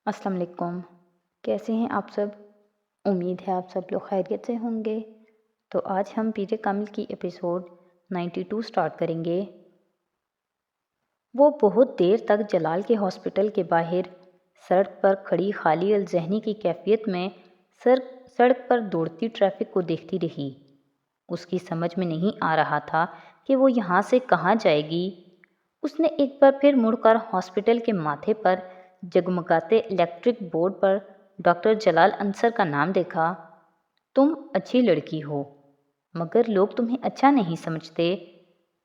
السلام علیکم، کیسے ہیں آپ سب؟ امید ہے آپ سب لوگ خیریت سے ہوں گے۔ تو آج ہم پیر کامل کی ایپیسوڈ 92 سٹارٹ کریں گے۔ وہ بہت دیر تک جلال کے ہاسپٹل کے باہر سڑک پر کھڑی خالی الذہنی کی کیفیت میں سڑک پر دوڑتی ٹریفک کو دیکھتی رہی۔ اس کی سمجھ میں نہیں آ رہا تھا کہ وہ یہاں سے کہاں جائے گی۔ اس نے ایک بار پھر مڑ کر ہاسپٹل کے ماتھے پر جگمگاتے الیکٹرک بورڈ پر ڈاکٹر جلال انصر کا نام دیکھا۔ تم اچھی لڑکی ہو، مگر لوگ تمہیں اچھا نہیں سمجھتے۔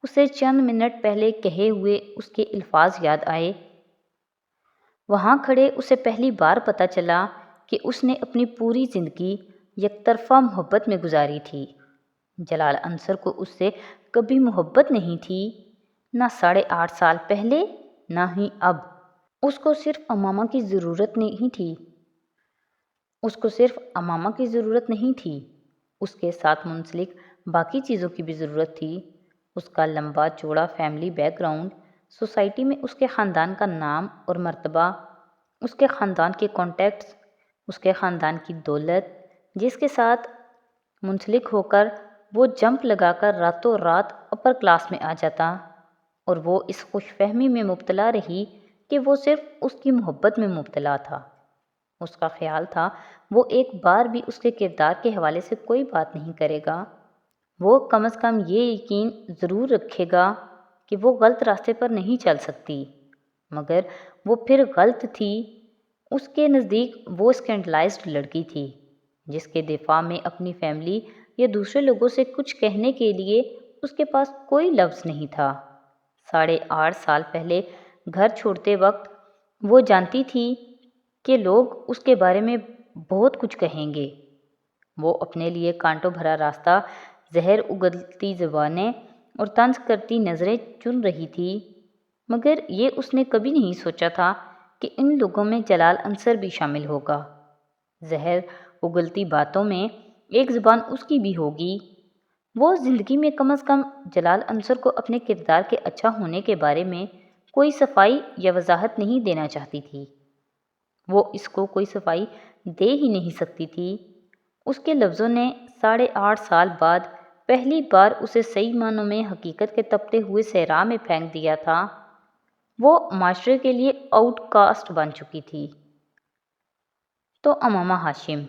اسے چند منٹ پہلے کہے ہوئے اس کے الفاظ یاد آئے۔ وہاں کھڑے اسے پہلی بار پتہ چلا کہ اس نے اپنی پوری زندگی یک طرفہ محبت میں گزاری تھی۔ جلال انصر کو اس سے کبھی محبت نہیں تھی، نہ 8.5 سال پہلے نہ ہی اب۔ اس کو صرف امامہ کی ضرورت نہیں تھی۔ اس کے ساتھ منسلک باقی چیزوں کی بھی ضرورت تھی۔ اس کا لمبا چوڑا فیملی بیک گراؤنڈ، سوسائٹی میں اس کے خاندان کا نام اور مرتبہ، اس کے خاندان کے کانٹیکٹس، اس کے خاندان کی دولت، جس کے ساتھ منسلک ہو کر وہ جمپ لگا کر راتوں رات اپر کلاس میں آ جاتا، اور وہ اس خوش فہمی میں مبتلا رہی کہ وہ صرف اس کی محبت میں مبتلا تھا۔ اس کا خیال تھا وہ ایک بار بھی اس کے کردار کے حوالے سے کوئی بات نہیں کرے گا۔ وہ کم از کم یہ یقین ضرور رکھے گا کہ وہ غلط راستے پر نہیں چل سکتی، مگر وہ پھر غلط تھی۔ اس کے نزدیک وہ اسکینڈلائزڈ لڑکی تھی، جس کے دفاع میں اپنی فیملی یا دوسرے لوگوں سے کچھ کہنے کے لیے اس کے پاس کوئی لفظ نہیں تھا۔ 8.5 سال پہلے گھر چھوڑتے وقت وہ جانتی تھی کہ لوگ اس کے بارے میں بہت کچھ کہیں گے۔ وہ اپنے لیے کانٹوں بھرا راستہ، زہر اگلتی زبانیں اور طنز کرتی نظریں چن رہی تھی، مگر یہ اس نے کبھی نہیں سوچا تھا کہ ان لوگوں میں جلال انصر بھی شامل ہوگا۔ زہر اگلتی باتوں میں ایک زبان اس کی بھی ہوگی۔ وہ زندگی میں کم از کم جلال انصر کو اپنے کردار کے اچھا ہونے کے بارے میں کوئی صفائی یا وضاحت نہیں دینا چاہتی تھی۔ وہ اس کو کوئی صفائی دے ہی نہیں سکتی تھی۔ اس کے لفظوں نے 8.5 سال بعد پہلی بار اسے صحیح معنوں میں حقیقت کے تپتے ہوئے صحرا میں پھینک دیا تھا۔ وہ معاشرے کے لیے آؤٹ کاسٹ بن چکی تھی۔ تو امامہ ہاشم،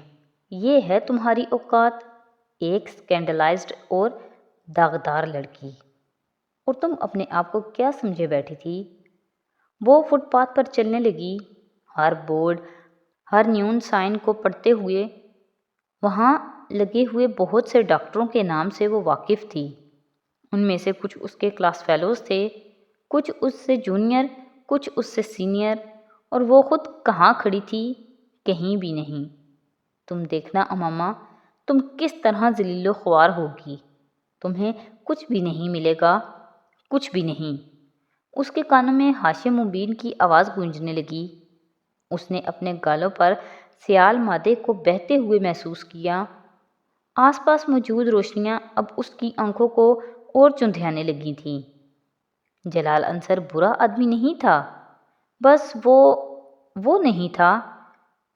یہ ہے تمہاری اوقات، ایک اسکینڈلائزڈ اور داغدار لڑکی، اور تم اپنے آپ کو کیا سمجھے بیٹھی تھی؟ وہ فٹ پاتھ پر چلنے لگی، ہر بورڈ، ہر نیون سائن کو پڑھتے ہوئے۔ وہاں لگے ہوئے بہت سے ڈاکٹروں کے نام سے وہ واقف تھی۔ ان میں سے کچھ اس کے کلاس فیلوز تھے، کچھ اس سے جونیئر، کچھ اس سے سینئر، اور وہ خود کہاں کھڑی تھی؟ کہیں بھی نہیں۔ تم دیکھنا امامہ، تم کس طرح ذلیل و خوار ہوگی۔ تمہیں کچھ بھی نہیں ملے گا، کچھ بھی نہیں۔ اس کے کانوں میں ہاشم مبین کی آواز گونجنے لگی۔ اس نے اپنے گالوں پر سیال مادے کو بہتے ہوئے محسوس کیا۔ آس پاس موجود روشنیاں اب اس کی آنکھوں کو اور چندھیانے لگی تھیں۔ جلال انصر برا آدمی نہیں تھا، بس وہ نہیں تھا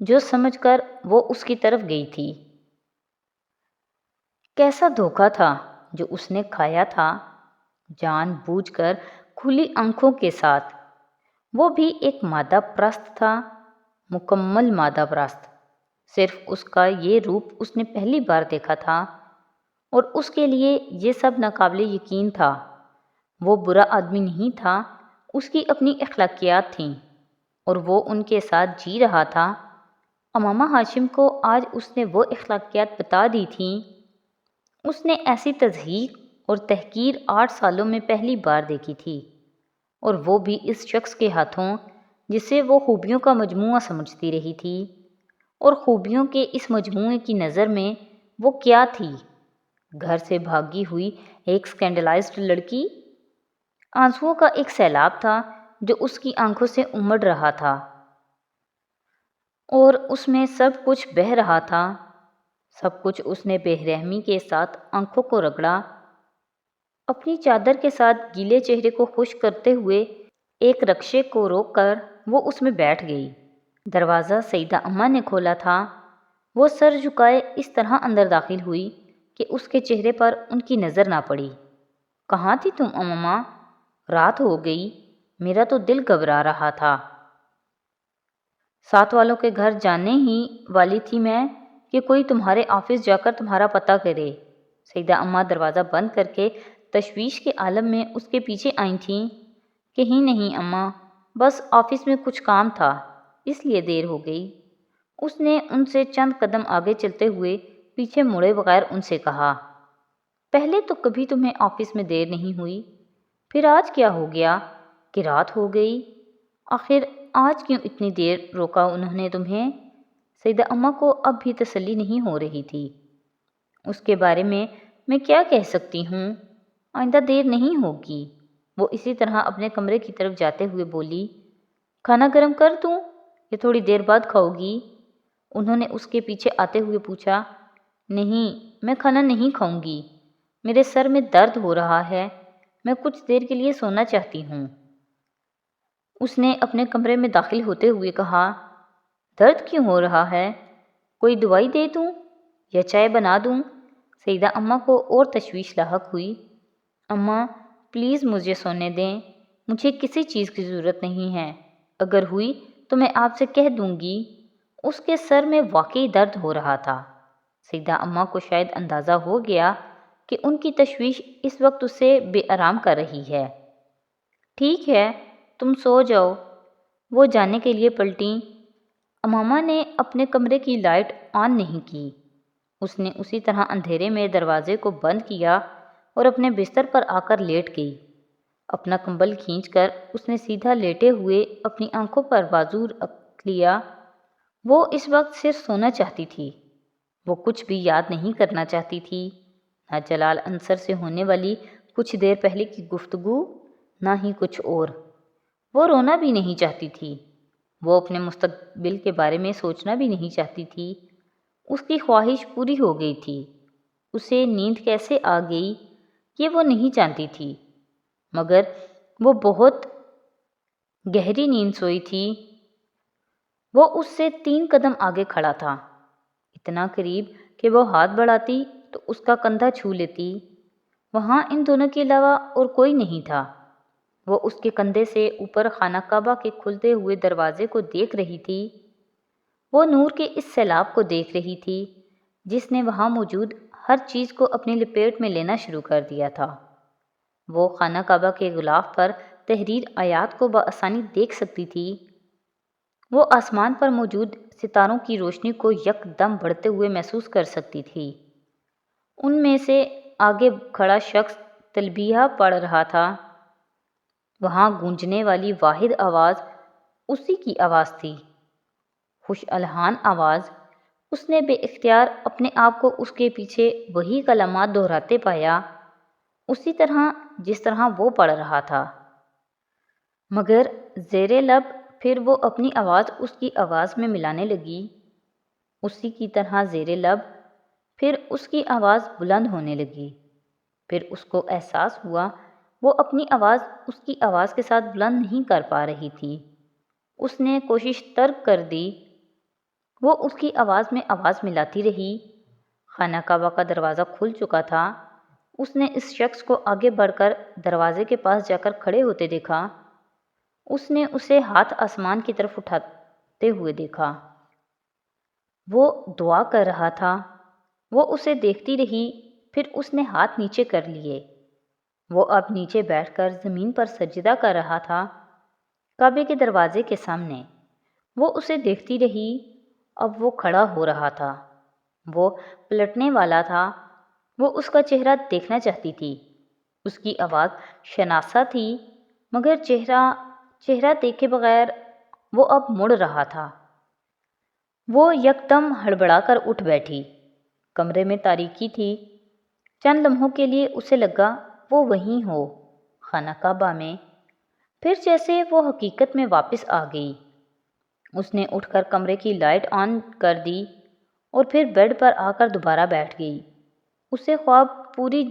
جو سمجھ کر وہ اس کی طرف گئی تھی۔ کیسا دھوکہ تھا جو اس نے کھایا تھا، جان بوجھ کر کھلی آنکھوں کے ساتھ۔ وہ بھی ایک مادہ پرست تھا، مکمل مادہ پرست۔ صرف اس کا یہ روپ اس نے پہلی بار دیکھا تھا، اور اس کے لیے یہ سب ناقابل یقین تھا۔ وہ برا آدمی نہیں تھا، اس کی اپنی اخلاقیات تھیں، اور وہ ان کے ساتھ جی رہا تھا۔ امامہ ہاشم کو آج اس نے وہ اخلاقیات بتا دی تھیں۔ اس نے ایسی تضحیک اور تحقیر 8 سالوں میں پہلی بار دیکھی تھی، اور وہ بھی اس شخص کے ہاتھوں جسے وہ خوبیوں کا مجموعہ سمجھتی رہی تھی۔ اور خوبیوں کے اس مجموعے کی نظر میں وہ کیا تھی؟ گھر سے بھاگی ہوئی ایک اسکینڈلائزڈ لڑکی۔ آنسوؤں کا ایک سیلاب تھا جو اس کی آنکھوں سے امڑ رہا تھا، اور اس میں سب کچھ بہہ رہا تھا، سب کچھ۔ اس نے بے رحمی کے ساتھ آنکھوں کو رگڑا۔ اپنی چادر کے ساتھ گیلے چہرے کو خشک کرتے ہوئے ایک رکشے کو روک کر وہ اس میں بیٹھ گئی۔ دروازہ سیدہ اماں نے کھولا تھا۔ وہ سر جھکائے اس طرح اندر داخل ہوئی کہ اس کے چہرے پر ان کی نظر نہ پڑی۔ کہاں تھی تم اماں؟ رات ہو گئی، میرا تو دل گھبرا رہا تھا۔ ساتھ والوں کے گھر جانے ہی والی تھی میں کہ کوئی تمہارے آفس جا کر تمہارا پتہ کرے۔ سیدہ اماں دروازہ بند کر کے تشویش کے عالم میں اس کے پیچھے آئی تھیں۔ کہیں نہیں اماں، بس آفس میں کچھ کام تھا، اس لیے دیر ہو گئی۔ اس نے ان سے چند قدم آگے چلتے ہوئے پیچھے مڑے بغیر ان سے کہا، پہلے تو کبھی تمہیں آفس میں دیر نہیں ہوئی، پھر آج کیا ہو گیا کہ رات ہو گئی؟ آخر آج کیوں اتنی دیر روکا انہوں نے تمہیں؟ سیدہ اماں کو اب بھی تسلی نہیں ہو رہی تھی۔ اس کے بارے میں کیا کہہ سکتی ہوں؟ آئندہ دیر نہیں ہوگی۔ وہ اسی طرح اپنے کمرے کی طرف جاتے ہوئے بولی، کھانا گرم کر دوں یا تھوڑی دیر بعد کھاؤ گی؟ انہوں نے اس کے پیچھے آتے ہوئے پوچھا، نہیں، میں کھانا نہیں کھاؤں گی، میرے سر میں درد ہو رہا ہے، میں کچھ دیر کے لیے سونا چاہتی ہوں۔ اس نے اپنے کمرے میں داخل ہوتے ہوئے کہا، درد کیوں ہو رہا ہے؟ کوئی دوائی دے دوں یا چائے بنا دوں؟ سیدہ اماں کو اور تشویش لاحق ہوئی۔ اماں پلیز مجھے سونے دیں، مجھے کسی چیز کی ضرورت نہیں ہے، اگر ہوئی تو میں آپ سے کہہ دوں گی۔ اس کے سر میں واقعی درد ہو رہا تھا۔ سیدہ اماں کو شاید اندازہ ہو گیا کہ ان کی تشویش اس وقت اسے بے آرام کر رہی ہے۔ ٹھیک ہے، تم سو جاؤ، وہ جانے کے لیے پلٹیں۔ امامہ نے اپنے کمرے کی لائٹ آن نہیں کی۔ اس نے اسی طرح اندھیرے میں دروازے کو بند کیا اور اپنے بستر پر آ کر لیٹ گئی۔ اپنا کمبل کھینچ کر اس نے سیدھا لیٹے ہوئے اپنی آنکھوں پر بازو رکھ لیا۔ وہ اس وقت صرف سونا چاہتی تھی۔ وہ کچھ بھی یاد نہیں کرنا چاہتی تھی، نہ جلال انصر سے ہونے والی کچھ دیر پہلے کی گفتگو، نہ ہی کچھ اور۔ وہ رونا بھی نہیں چاہتی تھی، وہ اپنے مستقبل کے بارے میں سوچنا بھی نہیں چاہتی تھی۔ اس کی خواہش پوری ہو گئی تھی۔ اسے نیند کیسے آ گئی یہ وہ نہیں جانتی تھی، مگر وہ بہت گہری نیند سوئی تھی۔ وہ اس سے 3 قدم آگے کھڑا تھا، اتنا قریب کہ وہ ہاتھ بڑھاتی تو اس کا کندھا چھو لیتی۔ وہاں ان دونوں کے علاوہ اور کوئی نہیں تھا۔ وہ اس کے کندھے سے اوپر خانہ کعبہ کے کھلتے ہوئے دروازے کو دیکھ رہی تھی۔ وہ نور کے اس سیلاب کو دیکھ رہی تھی جس نے وہاں موجود ہر چیز کو اپنی لپیٹ میں لینا شروع کر دیا تھا۔ وہ خانہ کعبہ کے غلاف پر تحریر آیات کو بآسانی دیکھ سکتی تھی۔ وہ آسمان پر موجود ستاروں کی روشنی کو یک دم بڑھتے ہوئے محسوس کر سکتی تھی۔ ان میں سے آگے کھڑا شخص تلبیہ پڑھ رہا تھا۔ وہاں گونجنے والی واحد آواز اسی کی آواز تھی، خوش الحان آواز۔ اس نے بے اختیار اپنے آپ کو اس کے پیچھے وہی کلمات دہراتے پایا، اسی طرح جس طرح وہ پڑھ رہا تھا، مگر زیر لب پھر وہ اپنی آواز اس کی آواز میں ملانے لگی، اسی کی طرح زیر لب پھر اس کی آواز بلند ہونے لگی۔ پھر اس کو احساس ہوا وہ اپنی آواز اس کی آواز کے ساتھ بلند نہیں کر پا رہی تھی۔ اس نے کوشش ترک کر دی۔ وہ اس کی آواز میں آواز ملاتی رہی۔ خانہ کعبہ کا دروازہ کھل چکا تھا۔ اس نے اس شخص کو آگے بڑھ کر دروازے کے پاس جا کر کھڑے ہوتے دیکھا۔ اس نے اسے ہاتھ آسمان کی طرف اٹھاتے ہوئے دیکھا۔ وہ دعا کر رہا تھا۔ وہ اسے دیکھتی رہی، پھر اس نے ہاتھ نیچے کر لیے۔ وہ اب نیچے بیٹھ کر زمین پر سجدہ کر رہا تھا، کعبے کے دروازے کے سامنے۔ وہ اسے دیکھتی رہی۔ اب وہ کھڑا ہو رہا تھا، وہ پلٹنے والا تھا۔ وہ اس کا چہرہ دیکھنا چاہتی تھی۔ اس کی آواز شناسا تھی، مگر چہرہ دیکھے بغیر وہ اب مڑ رہا تھا۔ وہ یکدم ہڑبڑا کر اٹھ بیٹھی۔ کمرے میں تاریکی تھی۔ چند لمحوں کے لیے اسے لگا وہ وہیں ہو، خانہ کعبہ میں۔ پھر جیسے وہ حقیقت میں واپس آ گئی۔ اس نے اٹھ کر کمرے کی لائٹ آن کر دی اور پھر بیڈ پر آ کر دوبارہ بیٹھ گئی۔ اسے خواب پوری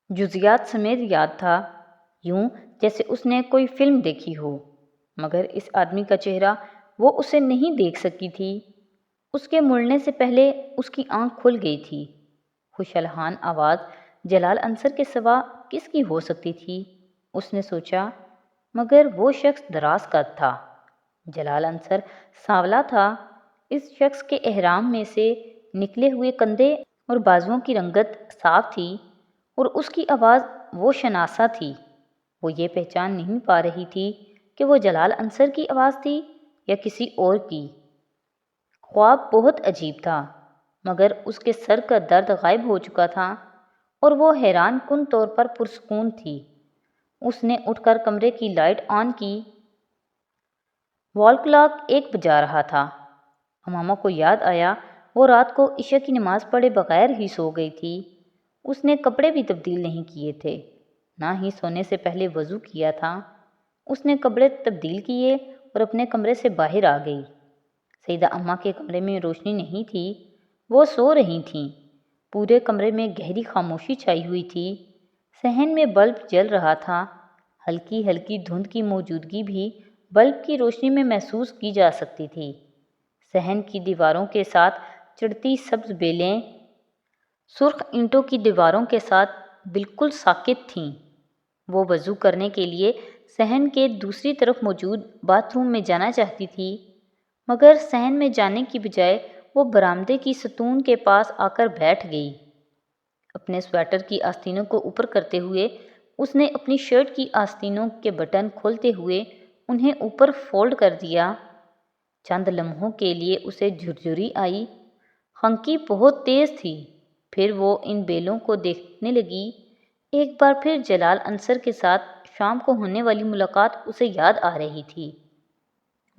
جزیات سمیت یاد تھا، یوں جیسے اس نے کوئی فلم دیکھی ہو۔ مگر اس آدمی کا چہرہ وہ اسے نہیں دیکھ سکی تھی۔ اس کے مڑنے سے پہلے اس کی آنکھ کھل گئی تھی۔ خوشالحان آواز جلال انصر کے سوا کس کی ہو سکتی تھی؟ اس نے سوچا، مگر وہ شخص دراز قد تھا۔ جلال انصر سانولا تھا۔ اس شخص کے احرام میں سے نکلے ہوئے کندھے اور بازوؤں کی رنگت صاف تھی، اور اس کی آواز وہ شناسا تھی۔ وہ یہ پہچان نہیں پا رہی تھی کہ وہ جلال انصر کی آواز تھی یا کسی اور کی۔ خواب بہت عجیب تھا، مگر اس کے سر کا درد غائب ہو چکا تھا اور وہ حیران کن طور پر پرسکون تھی۔ اس نے اٹھ کر کمرے کی لائٹ آن کی۔ وال کلاک 1 بجا رہا تھا۔ امامہ کو یاد آیا وہ رات کو عشاء کی نماز پڑھے بغیر ہی سو گئی تھی۔ اس نے کپڑے بھی تبدیل نہیں کیے تھے، نہ ہی سونے سے پہلے وضو کیا تھا۔ اس نے کپڑے تبدیل کیے اور اپنے کمرے سے باہر آ گئی۔ سیدہ اماں کے کمرے میں روشنی نہیں تھی، وہ سو رہی تھیں۔ پورے کمرے میں گہری خاموشی چھائی ہوئی تھی۔ صحن میں بلب جل رہا تھا۔ ہلکی ہلکی دھند کی موجودگی بھی بلب کی روشنی میں محسوس کی جا سکتی تھی۔ صحن کی دیواروں کے ساتھ چڑھتی سبز بیلیں سرخ اینٹوں کی دیواروں کے ساتھ بالکل ساکت تھیں۔ وہ وضو کرنے کے لیے صحن کے دوسری طرف موجود باتھ روم میں جانا چاہتی تھی، مگر صحن میں جانے کی بجائے وہ برآمدے کی ستون کے پاس آ کر بیٹھ گئی۔ اپنے سویٹر کی آستینوں کو اوپر کرتے ہوئے اس نے اپنی شرٹ کی آستینوں کے بٹن کھولتے ہوئے انہیں اوپر فولڈ کر دیا۔ چند لمحوں کے لیے اسے جھرجھری آئی۔ خنکی بہت تیز تھی۔ پھر وہ ان بیلوں کو دیکھنے لگی۔ ایک بار پھر جلال انصر کے ساتھ شام کو ہونے والی ملاقات اسے یاد آ رہی تھی،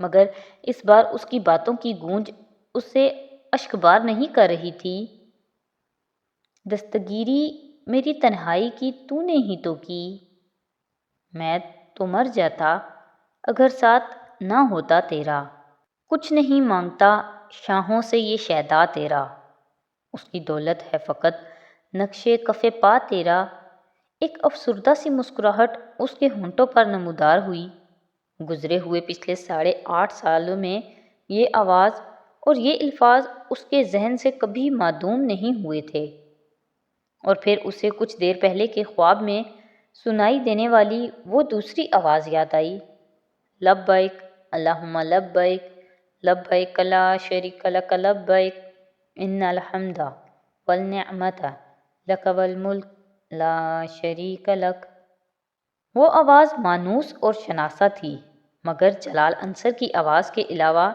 مگر اس بار اس کی باتوں کی گونج اسے اشکبار نہیں کر رہی تھی۔ دستگیری میری تنہائی کی تو نے ہی تو کی۔ میں تو مر جاتا اگر ساتھ نہ ہوتا تیرا۔ کچھ نہیں مانگتا شاہوں سے یہ شیدا تیرا۔ اس کی دولت ہے فقط نقش کف پا تیرا۔ ایک افسردہ سی مسکراہٹ اس کے ہونٹوں پر نمودار ہوئی۔ گزرے ہوئے پچھلے 8.5 سالوں میں یہ آواز اور یہ الفاظ اس کے ذہن سے کبھی معدوم نہیں ہوئے تھے، اور پھر اسے کچھ دیر پہلے کے خواب میں سنائی دینے والی وہ دوسری آواز یاد آئی، لبیک اللہم لبیک لبیک لا شریک لک لبیک ان الحمد والنعمت لک والملک لا شریک لک۔ وہ آواز مانوس اور شناسا تھی، مگر جلال انصر کی آواز کے علاوہ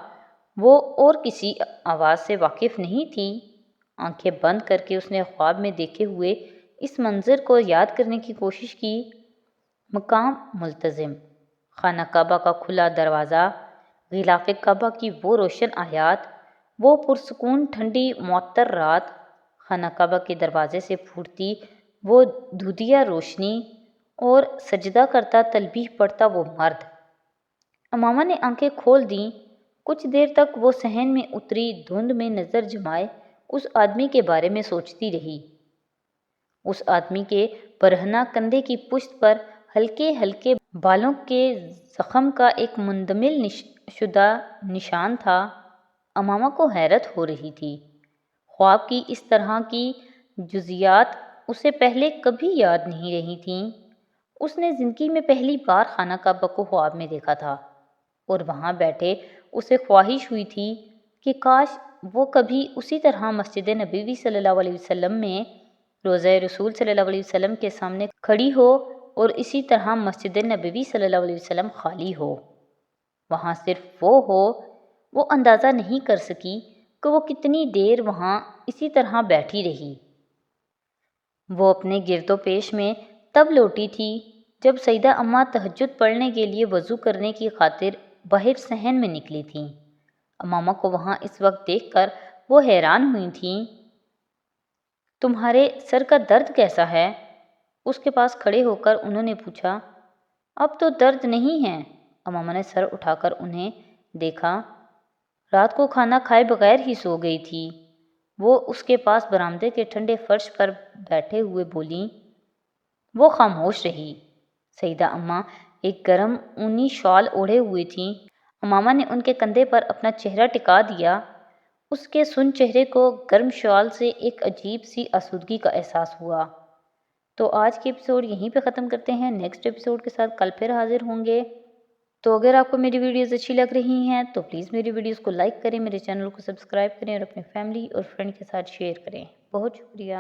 وہ اور کسی آواز سے واقف نہیں تھی۔ آنکھیں بند کر کے اس نے خواب میں دیکھے ہوئے اس منظر کو یاد کرنے کی کوشش کی۔ مقام ملتزم، خانہ کعبہ کا کھلا دروازہ، غلاف کعبہ کی وہ روشن آیات، وہ پرسکون ٹھنڈی معطر رات، خانہ کعبہ کے دروازے سے پھوٹتی وہ دودیا روشنی، اور سجدہ کرتا تسبیح پڑھتا وہ مرد۔ امامہ نے آنکھیں کھول دیں۔ کچھ دیر تک وہ صحن میں اتری دھند میں نظر جمائے اس آدمی کے بارے میں سوچتی رہی۔ اس آدمی کے برہنہ کندھے کی پشت پر ہلکے ہلکے بالوں کے زخم کا ایک مندمل شدہ نشان تھا۔ امامہ کو حیرت ہو رہی تھی۔ خواب کی اس طرح کی جزیات اسے پہلے کبھی یاد نہیں رہی تھیں۔ اس نے زندگی میں پہلی بار خانہ کعبہ کو خواب میں دیکھا تھا، اور وہاں بیٹھے اسے خواہش ہوئی تھی کہ کاش وہ کبھی اسی طرح مسجد نبوی صلی اللہ علیہ وسلم میں روضہ رسول صلی اللہ علیہ وسلم کے سامنے کھڑی ہو، اور اسی طرح مسجد نبوی صلی اللہ علیہ وسلم خالی ہو، وہاں صرف وہ ہو۔ وہ اندازہ نہیں کر سکی کہ وہ کتنی دیر وہاں اسی طرح بیٹھی رہی۔ وہ اپنے گرد و پیش میں تب لوٹی تھی جب سیدہ اماں تہجد پڑھنے کے لیے وضو کرنے کی خاطر باہر صحن میں نکلی تھیں۔ امامہ کو وہاں اس وقت دیکھ کر وہ حیران ہوئی تھیں۔ تمہارے سر کا درد کیسا ہے؟ اس کے پاس کھڑے ہو کر انہوں نے پوچھا۔ اب تو درد نہیں ہے۔ امامہ نے سر اٹھا کر انہیں دیکھا۔ رات کو کھانا کھائے بغیر ہی سو گئی تھی۔ وہ اس کے پاس برآمدے کے ٹھنڈے فرش پر بیٹھے ہوئے بولیں۔ وہ خاموش رہی۔ سیدہ اماں ایک گرم اونی شال اوڑھے ہوئے تھیں۔ امامہ نے ان کے کندھے پر اپنا چہرہ ٹکا دیا۔ اس کے سن چہرے کو گرم شال سے ایک عجیب سی آسودگی کا احساس ہوا۔ تو آج کی ایپیسوڈ یہیں پہ ختم کرتے ہیں۔ نیکسٹ ایپیسوڈ کے ساتھ کل پھر حاضر ہوں گے۔ تو اگر آپ کو میری ویڈیوز اچھی لگ رہی ہیں تو پلیز میری ویڈیوز کو لائک کریں، میرے چینل کو سبسکرائب کریں اور اپنے فیملی اور فرینڈ کے ساتھ شیئر کریں۔ بہت شکریہ۔